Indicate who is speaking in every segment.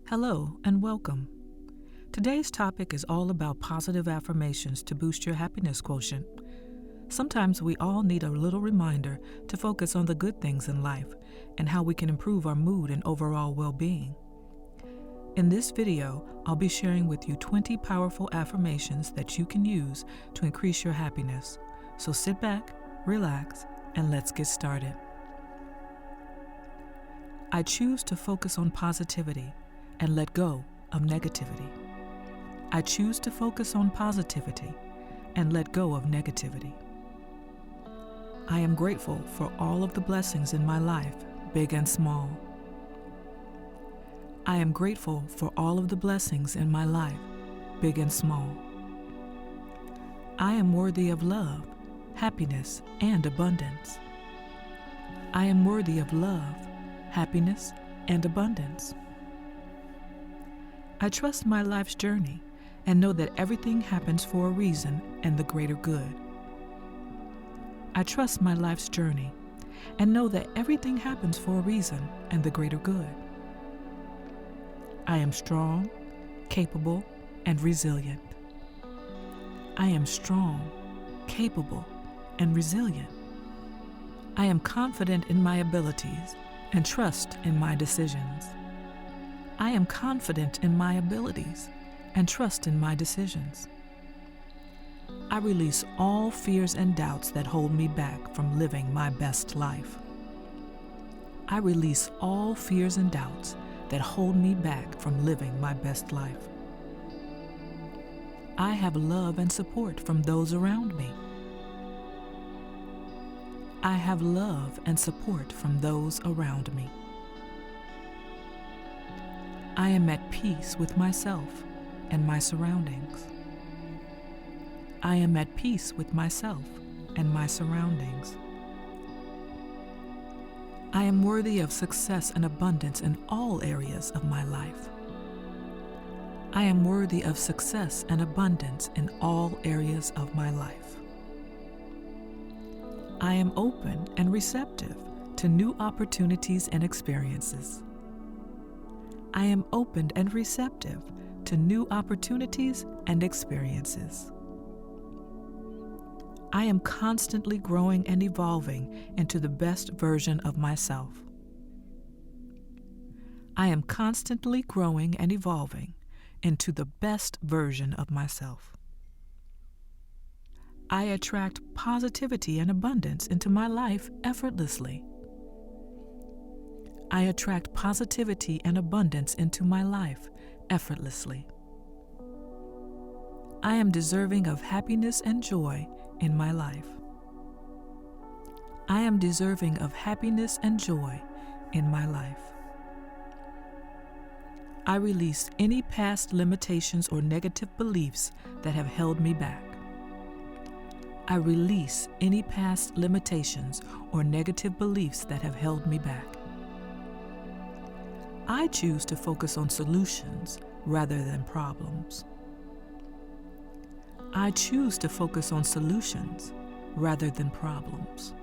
Speaker 1: Hello and welcome. Today's topic is all about positive affirmations to boost your happiness quotient. Sometimes we all need a little reminder to focus on the good things in life and how we can improve our mood and overall well-being. In this video, I'll be sharing with you 20 powerful affirmations that you can use to increase your happiness. So sit back, relax, and let's get started. I choose to focus on positivity and let go of negativity. I choose to focus on positivity and let go of negativity. I am grateful for all of the blessings in my life, big and small. I am grateful for all of the blessings in my life, big and small. I am worthy of love, happiness, and abundance. I am worthy of love, happiness, and abundance. I trust my life's journey and know that everything happens for a reason and the greater good. I trust my life's journey and know that everything happens for a reason and the greater good. I am strong, capable, and resilient. I am strong, capable, and resilient. I am confident in my abilities and trust in my decisions. I am confident in my abilities and trust in my decisions. I release all fears and doubts that hold me back from living my best life. I release all fears and doubts that hold me back from living my best life. I have love and support from those around me. I have love and support from those around me. I am at peace with myself and my surroundings. I am at peace with myself and my surroundings. I am worthy of success and abundance in all areas of my life. I am worthy of success and abundance in all areas of my life. I am open and receptive to new opportunities and experiences. I am open and receptive to new opportunities and experiences. I am constantly growing and evolving into the best version of myself. I am constantly growing and evolving into the best version of myself. I attract positivity and abundance into my life effortlessly. I attract positivity and abundance into my life effortlessly. I am deserving of happiness and joy in my life. I am deserving of happiness and joy in my life. I release any past limitations or negative beliefs that have held me back. I release any past limitations or negative beliefs that have held me back. I choose to focus on solutions rather than problems. I choose to focus on solutions rather than problems.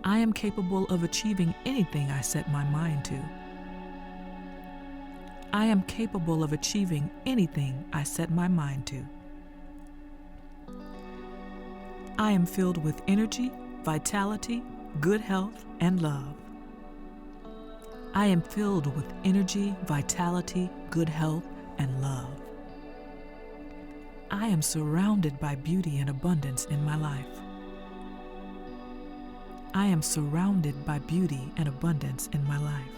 Speaker 1: I am capable of achieving anything I set my mind to. I am capable of achieving anything I set my mind to. I am filled with energy, vitality, good health, and love. I am filled with energy, vitality, good health, and love. I am surrounded by beauty and abundance in my life. I am surrounded by beauty and abundance in my life.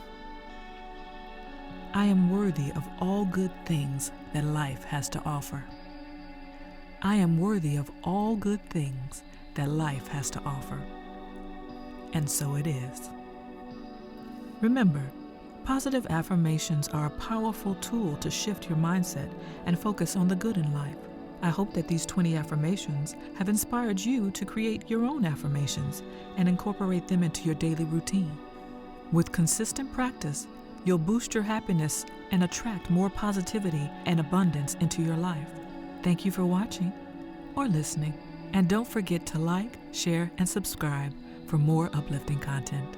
Speaker 1: I am worthy of all good things that life has to offer. I am worthy of all good things that life has to offer. And so it is. Remember, positive affirmations are a powerful tool to shift your mindset and focus on the good in life. I hope that these 20 affirmations have inspired you to create your own affirmations and incorporate them into your daily routine. With consistent practice, you'll boost your happiness and attract more positivity and abundance into your life. Thank you for watching or listening, and don't forget to like, share, and subscribe for more uplifting content.